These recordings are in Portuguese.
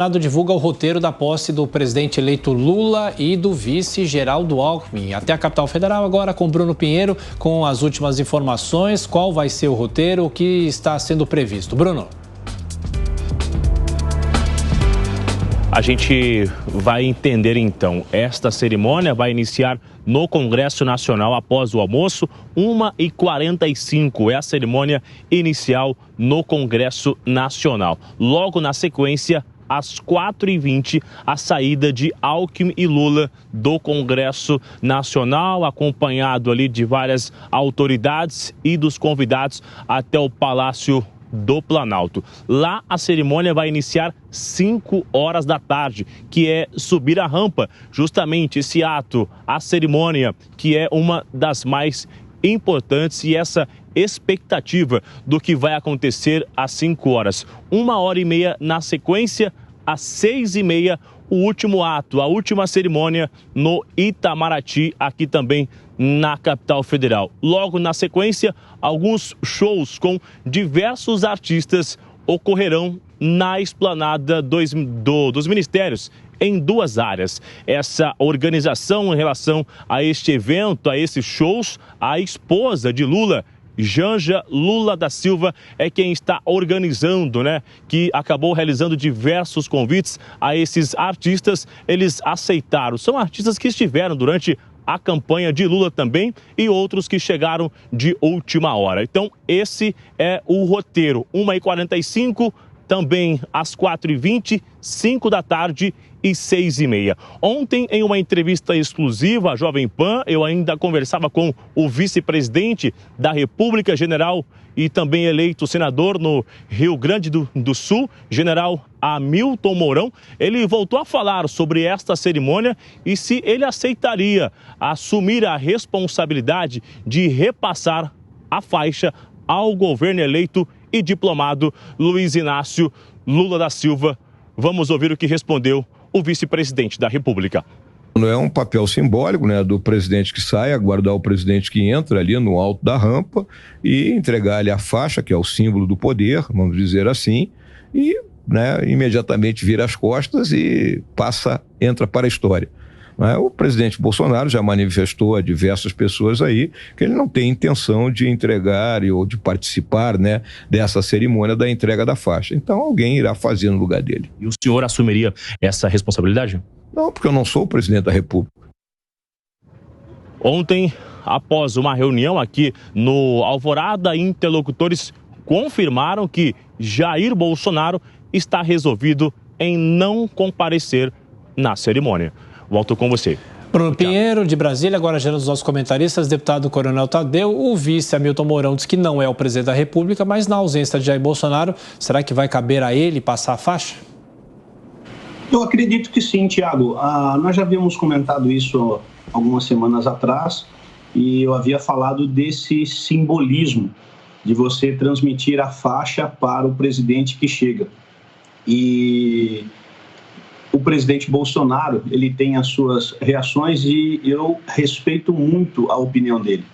O Senado divulga o roteiro da posse do presidente eleito Lula e do vice Geraldo Alckmin. Até a capital federal agora com Bruno Pinheiro, com as últimas informações. Qual vai ser o roteiro, o que está sendo previsto? Bruno. A gente vai entender então, esta cerimônia vai iniciar no Congresso Nacional após o almoço, 1h45 é a cerimônia inicial no Congresso Nacional. Logo na sequência, às 4h20, a saída de Alckmin e Lula do Congresso Nacional, acompanhado ali de várias autoridades e dos convidados até o Palácio do Planalto. Lá a cerimônia vai iniciar 5 horas da tarde, que é subir a rampa. Justamente esse ato, a cerimônia, que é uma das mais importantes e essa expectativa do que vai acontecer às 5 horas. 1h30 na sequência, às 6h30, o último ato, a última cerimônia no Itamaraty, aqui também na capital federal. Logo na sequência, alguns shows com diversos artistas ocorrerão na esplanada dos ministérios, em 2 áreas. Essa organização em relação a este evento, a esses shows, a esposa de Lula, Janja Lula da Silva, é quem está organizando, que acabou realizando diversos convites a esses artistas. Eles aceitaram. São artistas que estiveram durante a campanha de Lula também e outros que chegaram de última hora. Então, esse é o roteiro. 1h45, também às 4h20, 5 da tarde e 6h30. Ontem, em uma entrevista exclusiva à Jovem Pan, eu ainda conversava com o vice-presidente da República, general e também eleito senador no Rio Grande do Sul, general Hamilton Mourão. Ele voltou a falar sobre esta cerimônia e se ele aceitaria assumir a responsabilidade de repassar a faixa ao governo eleito e diplomado Luiz Inácio Lula da Silva. Vamos ouvir o que respondeu o vice-presidente da República. É um papel simbólico, do presidente que sai, aguardar o presidente que entra ali no alto da rampa e entregar-lhe a faixa, que é o símbolo do poder, vamos dizer assim, e imediatamente vira as costas e entra para a história. O presidente Bolsonaro já manifestou a diversas pessoas aí que ele não tem intenção de entregar ou de participar dessa cerimônia da entrega da faixa. Então alguém irá fazer no lugar dele. E o senhor assumiria essa responsabilidade? Não, porque eu não sou o presidente da República. Ontem, após uma reunião aqui no Alvorada, interlocutores confirmaram que Jair Bolsonaro está resolvido em não comparecer na cerimônia. Volto com você. Bruno Pinheiro, de Brasília, agora gerando os nossos comentaristas, deputado Coronel Tadeu, o vice Hamilton Mourão diz que não é o presidente da República, mas na ausência de Jair Bolsonaro, será que vai caber a ele passar a faixa? Eu acredito que sim, Tiago. Nós já havíamos comentado isso algumas semanas atrás e eu havia falado desse simbolismo de você transmitir a faixa para o presidente que chega. E o presidente Bolsonaro, ele tem as suas reações e eu respeito muito a opinião dele.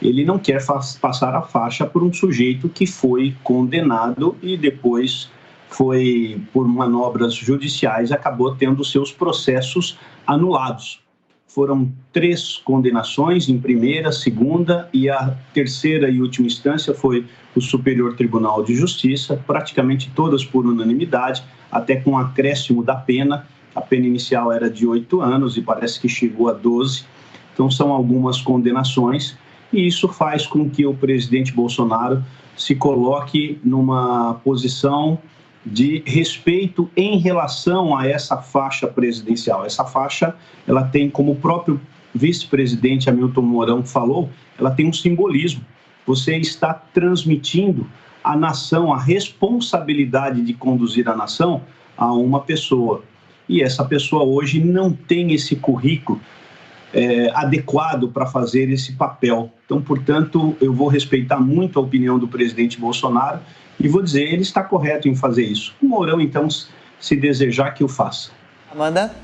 Ele não quer passar a faixa por um sujeito que foi condenado e depois foi, por manobras judiciais, acabou tendo seus processos anulados. Foram 3 condenações em primeira, segunda e a terceira e última instância foi o Superior Tribunal de Justiça, praticamente todas por unanimidade, até com acréscimo da pena. A pena inicial era de 8 anos e parece que chegou a 12. Então são algumas condenações e isso faz com que o presidente Bolsonaro se coloque numa posição de respeito em relação a essa faixa presidencial. Essa faixa, ela tem, como o próprio vice-presidente Hamilton Mourão falou, ela tem um simbolismo. Você está transmitindo à nação, a responsabilidade de conduzir a nação a uma pessoa. E essa pessoa hoje não tem esse currículo adequado para fazer esse papel. Então, portanto, eu vou respeitar muito a opinião do presidente Bolsonaro e vou dizer, ele está correto em fazer isso. O Mourão, então, se desejar que o faça. Amanda?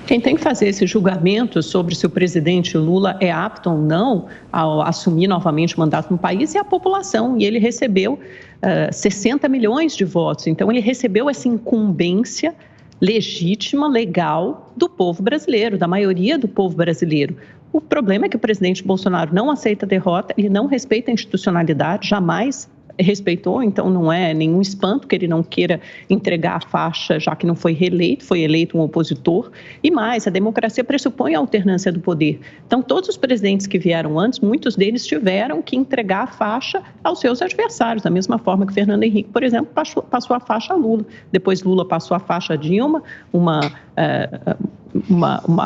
Quem tem que fazer esse julgamento sobre se o presidente Lula é apto ou não a assumir novamente o mandato no país é a população. E ele recebeu 60 milhões de votos. Então, ele recebeu essa incumbência legítima, legal, do povo brasileiro, da maioria do povo brasileiro. O problema é que o presidente Bolsonaro não aceita a derrota, ele não respeita a institucionalidade, jamais respeitou, então não é nenhum espanto que ele não queira entregar a faixa, já que não foi reeleito, foi eleito um opositor. E mais, a democracia pressupõe a alternância do poder. Então, todos os presidentes que vieram antes, muitos deles tiveram que entregar a faixa aos seus adversários, da mesma forma que Fernando Henrique, por exemplo, passou a faixa a Lula. Depois Lula passou a faixa a Dilma, uma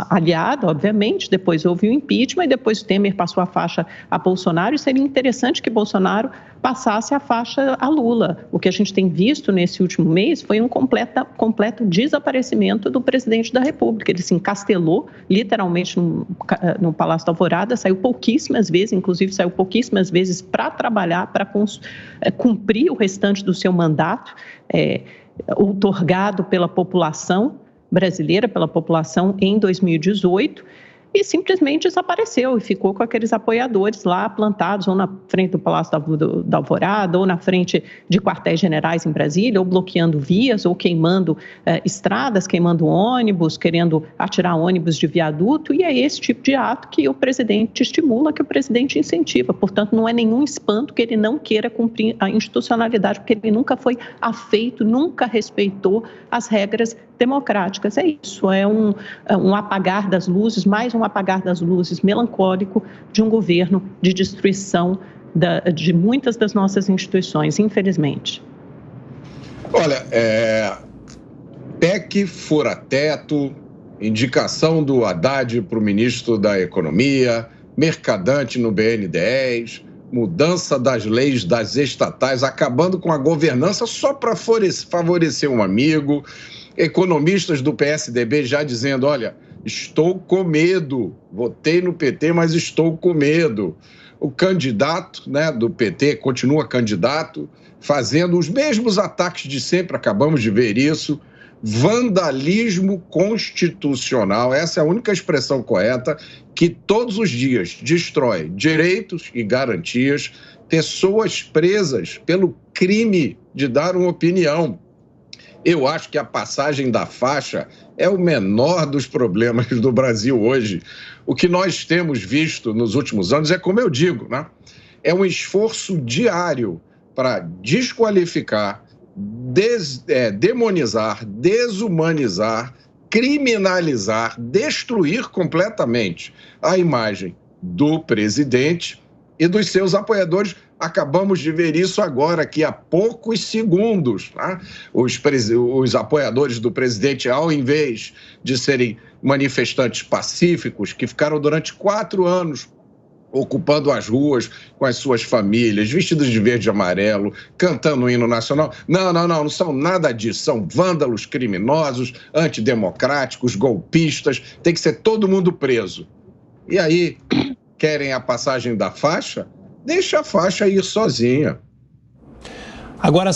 aliada, obviamente, depois houve o impeachment e depois Temer passou a faixa a Bolsonaro, e seria interessante que Bolsonaro passasse a faixa a Lula. O que a gente tem visto nesse último mês foi um completo desaparecimento do presidente da República. Ele se encastelou literalmente no Palácio da Alvorada, saiu pouquíssimas vezes, inclusive saiu pouquíssimas vezes para trabalhar, para cumprir o restante do seu mandato, outorgado pela população brasileira, pela população em 2018, e simplesmente desapareceu e ficou com aqueles apoiadores lá plantados ou na frente do Palácio da Alvorada ou na frente de quartéis generais em Brasília, ou bloqueando vias, ou queimando estradas, queimando ônibus, querendo atirar ônibus de viaduto, e é esse tipo de ato que o presidente estimula, que o presidente incentiva. Portanto, não é nenhum espanto que ele não queira cumprir a institucionalidade, porque ele nunca foi afeito, nunca respeitou as regras democráticas. É isso, é um apagar das luzes, mais um apagar das luzes melancólico de um governo de destruição de muitas das nossas instituições, infelizmente. Olha, PEC fura-teto, indicação do Haddad para o ministro da Economia, mercadante no BN10, mudança das leis das estatais, acabando com a governança só para favorecer um amigo, economistas do PSDB já dizendo, olha, estou com medo, votei no PT, mas estou com medo. O candidato, né, do PT continua candidato, fazendo os mesmos ataques de sempre, acabamos de ver isso, vandalismo constitucional, essa é a única expressão correta, que todos os dias destrói direitos e garantias, pessoas presas pelo crime de dar uma opinião. Eu acho que a passagem da faixa é o menor dos problemas do Brasil hoje. O que nós temos visto nos últimos anos é, como eu digo, né? É um esforço diário para desqualificar, demonizar, desumanizar, criminalizar, destruir completamente a imagem do presidente e dos seus apoiadores. Acabamos de ver isso agora, aqui há poucos segundos. Tá? Os apoiadores do presidente, ao invés de serem manifestantes pacíficos, que ficaram durante 4 anos ocupando as ruas com as suas famílias, vestidos de verde e amarelo, cantando o hino nacional. Não são nada disso. São vândalos criminosos, antidemocráticos, golpistas. Tem que ser todo mundo preso. E aí, querem a passagem da faixa? Deixa a faixa ir sozinha. Agora